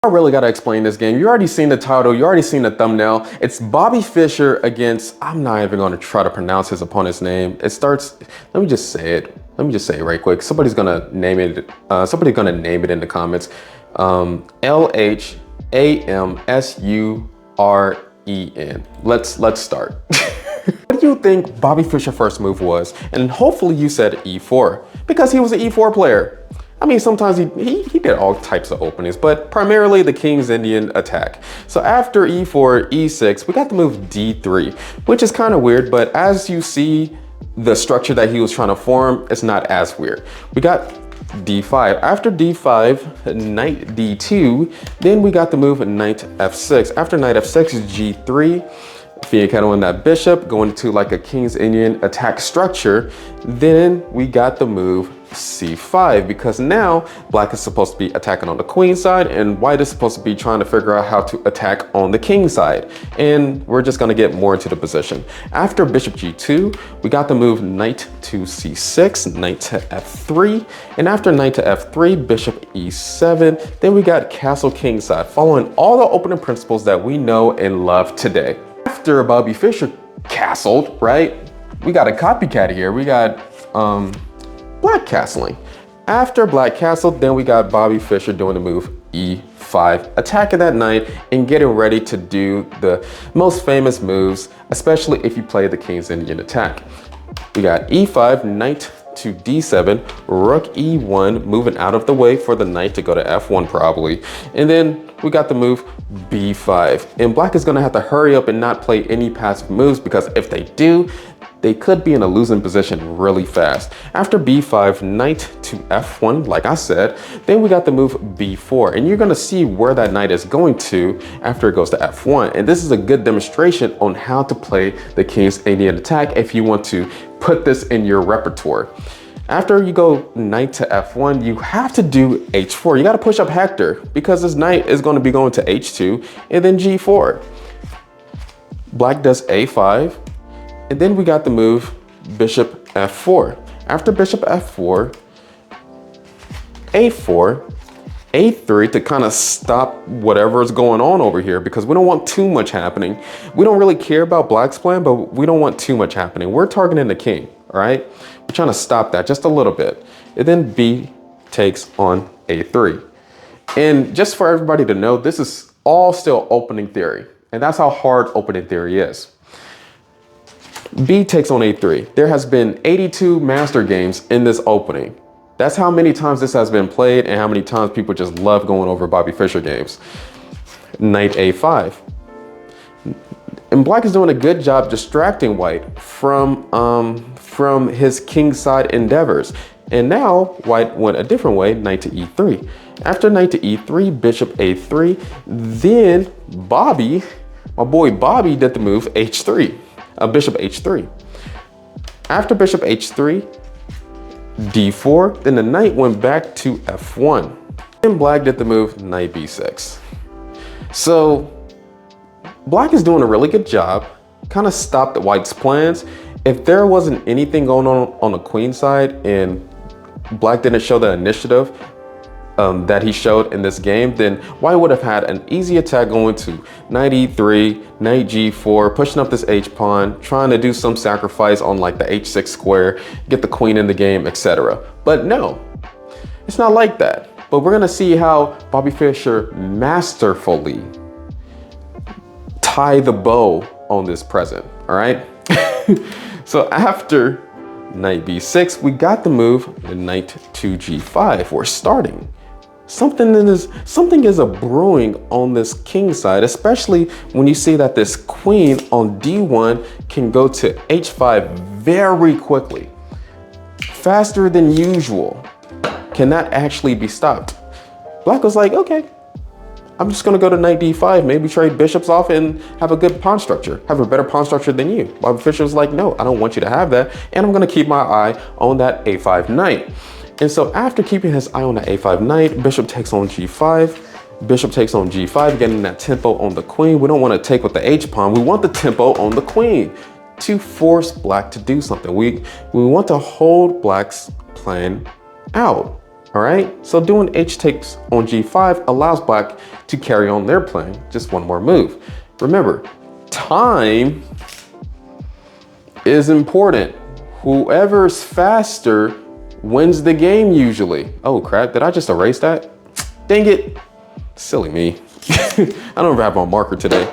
I really gotta explain this game. You already seen the title, you already seen the thumbnail. It's Bobby Fischer against, I'm not even gonna try to pronounce his opponent's name. It starts, let me just say it. Let me just say it right quick. Somebody's gonna name it, somebody's gonna name it in the comments. L-H-A-M-S-U-R-E-N. Let's start. What do you think Bobby Fischer's first move was? And hopefully you said E4, because he was an E4 player. I mean, sometimes he did all types of openings, but primarily the King's Indian attack. So after E4, E6, we got the move D3, which is kind of weird, but as you see the structure that he was trying to form, it's not as weird. We got D5. After D5, knight D2, then we got the move knight F6. After knight F6 is G3. Fianchettoing that bishop, going to like a King's Indian attack structure. Then we got the move C5, because now black is supposed to be attacking on the queen side and white is supposed to be trying to figure out how to attack on the king side. And we're just going to get more into the position. After bishop G2, we got the move knight to C6, knight to F3. And after knight to F3, bishop E7. Then we got castle king side, following all the opening principles that we know and love today. After Bobby Fischer castled, right, we got a copycat here. We got black castling. After black castled, then we got Bobby Fischer doing the move E5, attacking that knight and getting ready to do the most famous moves, especially if you play the King's Indian attack. We got E5, knight to D7, rook E1, moving out of the way for the knight to go to F1 probably. And then we got the move B5. And black is gonna have to hurry up and not play any passive moves, because if they do, they could be in a losing position really fast. After B5, knight to F1, like I said, then we got the move B4. And you're gonna see where that knight is going to after it goes to F1. And this is a good demonstration on how to play the King's Indian attack if you want to put this in your repertoire. After you go knight to F1, you have to do H4. You gotta push up Hector, because this knight is gonna be going to H2 and then G4. Black does A5. And then we got the move bishop F4. After bishop F4, A4, A3 to kind of stop whatever is going on over here, because we don't want too much happening. We don't really care about black's plan, but we don't want too much happening. We're targeting the king, all right? We're trying to stop that just a little bit. And then B takes on A3. And just for everybody to know, this is all still opening theory. And that's how hard opening theory is. B takes on A3. There has been 82 master games in this opening. That's how many times this has been played and how many times people just love going over Bobby Fischer games. Knight A5. And black is doing a good job distracting white from his king side endeavors. And now white went a different way, knight to E3. After knight to E3, bishop A3, then Bobby, my boy Bobby, did the move H3. Bishop H3. After bishop H3, D4, then the knight went back to F1. And black did the move knight B6. So black is doing a really good job, kind of stopped white's plans. If there wasn't anything going on the queen side and black didn't show the initiative that he showed in this game, then white would have had an easy attack going to knight E3, knight G4, pushing up this H pawn, trying to do some sacrifice on like the H6 square, get the queen in the game, etc. But no, it's not like that. But we're gonna see how Bobby Fischer masterfully tie the bow on this present, all right? So after knight B6, we got the move knight to G5. We're starting. Something is a brewing on this king side, especially when you see that this queen on D1 can go to H5 very quickly, faster than usual. Can that actually be stopped? Black was like, okay, I'm just gonna go to knight D5, maybe trade bishops off and have a good pawn structure, have a better pawn structure than you. Bobby Fischer was like, no, I don't want you to have that, and I'm gonna keep my eye on that A5 knight. And so after keeping his eye on the A5 knight, bishop takes on G5, bishop takes on G5, getting that tempo on the queen. We don't want to take with the H pawn. We want the tempo on the queen to force black to do something. We want to hold black's plan out, all All right, so doing h takes on g5 allows black to carry on their plan, just one more move. Remember, time is important. Whoever's faster wins the game usually. Oh crap, did I just erase that? Dang it, silly me. I don't even have my marker today.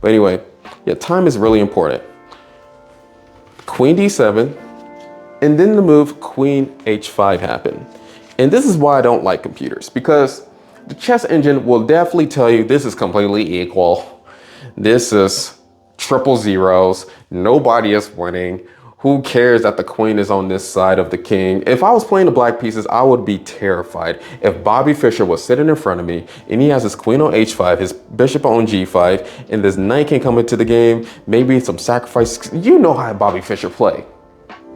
But anyway, yeah, time is really important. Queen d7, and then the move queen h5 happened. And this is why I don't like computers, because the chess engine will definitely tell you this is completely equal. This is triple zeros. Nobody is winning. Who cares that the queen is on this side of the king? If I was playing the black pieces, I would be terrified. If Bobby Fischer was sitting in front of me and he has his queen on h5, his bishop on g5, and this knight can come into the game, maybe some sacrifice. You know how Bobby Fischer play.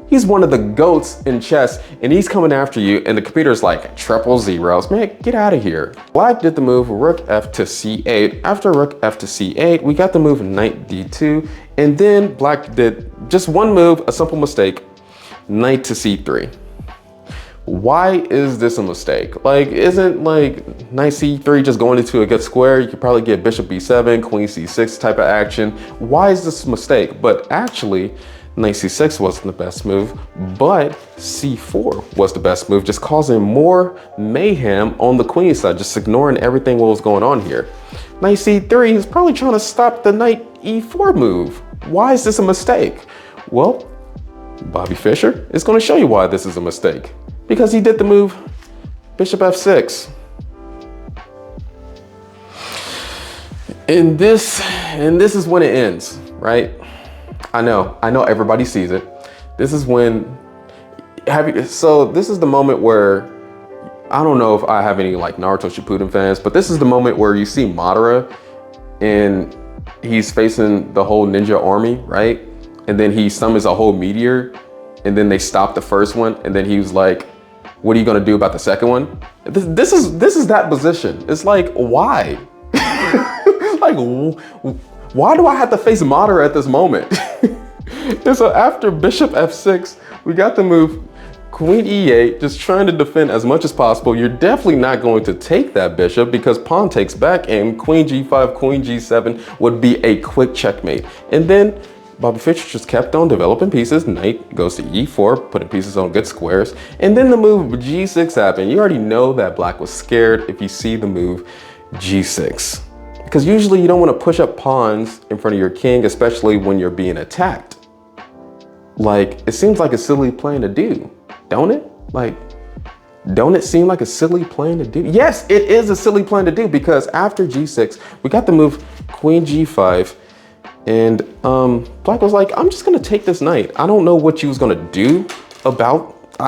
He's one of the GOATs in chess, and he's coming after you, and the computer's like, triple zeros. Man, get out of here. Black did the move rook f to c8. After rook f to c8, we got the move knight d2, and then black did just one move, a simple mistake, knight to c3. Why is this a mistake? Like, isn't like knight c3 just going into a good square? You could probably get bishop b7, queen c6 type of action. Why is this a mistake? But actually, knight c6 wasn't the best move, but c4 was the best move, just causing more mayhem on the queen side, just ignoring everything what was going on here. Knight c3 is probably trying to stop the knight e4 move. Why is this a mistake? Well, Bobby Fischer is going to show you why this is a mistake. Because he did the move bishop f6. And this is when it ends, right? I know everybody sees it. This is when, so this is the moment where, I don't know if I have any like Naruto Shippuden fans, but this is the moment where you see Madara and he's facing the whole ninja army, right? And then he summons a whole meteor, and then they stop the first one, and then he was like, what are you gonna do about the second one? This is that position. It's like, why? Like, why do I have to face Madara at this moment? And so after bishop f6, we got the move queen e8, just trying to defend as much as possible. You're definitely not going to take that bishop because pawn takes back, and queen g5, queen g7 would be a quick checkmate. And then Bobby Fischer just kept on developing pieces. Knight goes to e4, putting pieces on good squares. And then the move g6 happened. You already know that black was scared if you see the move g6. Because usually you don't want to push up pawns in front of your king, especially when you're being attacked. Like, it seems like a silly plan to do, don't it? Like, don't it seem like a silly plan to do? Yes, it is a silly plan to do, because after g6, we got the move queen g5, and black was like, I'm just gonna take this knight. I don't know what you was gonna do I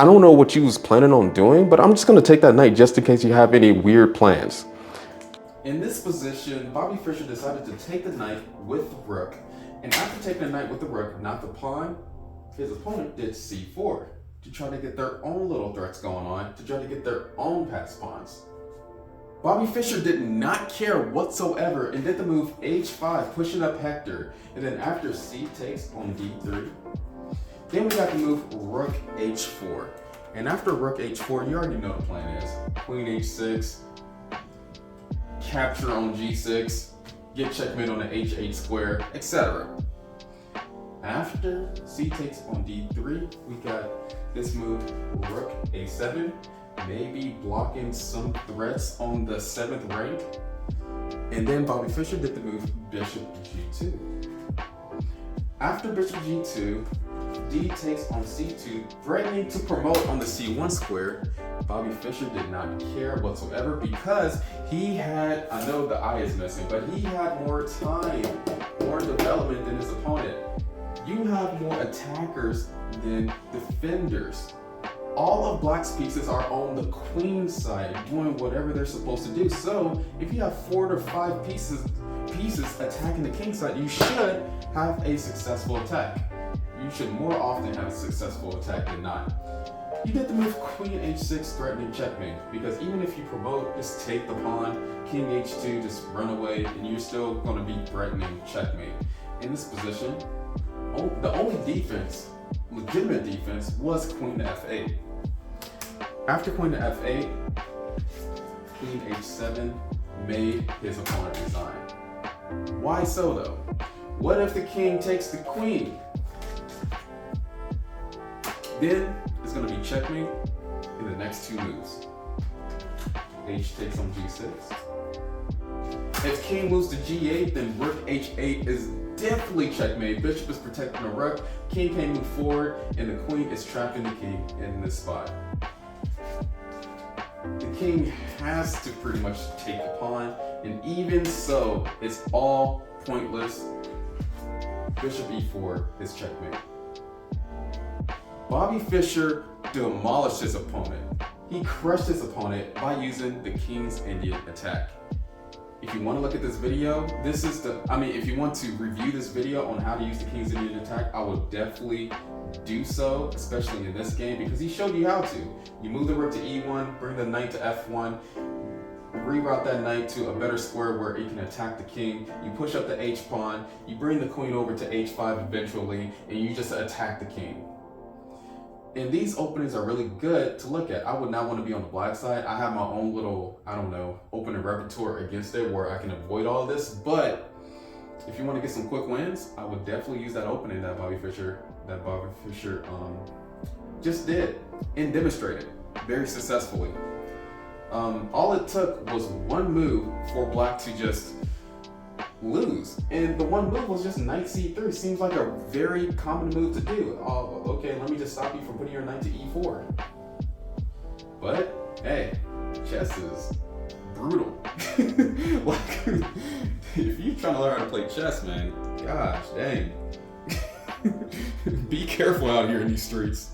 don't know what you was planning on doing, but I'm just gonna take that knight just in case you have any weird plans. In this position, Bobby Fischer decided to take the knight with the rook, and after taking the knight with the rook, not the pawn, his opponent did c4 to try to get their own little threats going on, to try to get their own passed pawns. Bobby Fischer did not care whatsoever and did the move h5, pushing up Hector, and then after c takes on d3, then we got the move rook h4. And after rook h4, you already know the plan is queen h6, capture on g6, get checkmate on the h8 square, etc. After c takes on d3, we got this move rook a7, maybe blocking some threats on the 7th rank. And then Bobby Fischer did the move bishop g2. After bishop g2, d takes on c2, threatening to promote on the c1 square. Bobby Fischer did not care whatsoever because he had, I know the eye is missing, but he had more time, more development than his opponent. You have more attackers than defenders. All of black's pieces are on the queen side, doing whatever they're supposed to do. So if you have 4 to 5 pieces attacking the king side, you should have a successful attack. You should more often have a successful attack than not. You get the move queen h6, threatening checkmate, because even if you promote, just take the pawn, king h2, just run away, and you're still going to be threatening checkmate. In this position, the only defense, legitimate defense, was queen to f8. After queen to f8, queen h7 made his opponent resign. Why so though? What if the king takes the queen? Then it's going to be checkmate in the next two moves. H takes on g6. If king moves to g8, then rook h8 is definitely checkmate. Bishop is protecting the rook, king can't move forward, and the queen is trapping the king in this spot. The king has to pretty much take the pawn, and even so, it's all pointless. Bishop e4 is checkmate. Bobby Fischer demolished his opponent. He crushed his opponent by using the King's Indian attack. If you want to look at this video, this is if you want to review this video on how to use the King's Indian attack, I will definitely do so, especially in this game, because he showed you how to. You move the rook to e1, bring the knight to f1, reroute that knight to a better square where it can attack the king. You push up the h pawn, you bring the queen over to h5 eventually, and you just attack the king. And these openings are really good to look at. I would not want to be on the black side. I have my own little, opening repertoire against it where I can avoid all this. But if you want to get some quick wins, I would definitely use that opening that Bobby Fischer just did and demonstrated very successfully. All it took was one move for black to just lose, and the one move was just knight c3. Seems like a very common move to do. Oh, okay, let me just stop you from putting your knight to e4. But hey, chess is brutal. Like, if you're trying to learn how to play chess, man, gosh dang, be careful out here in these streets.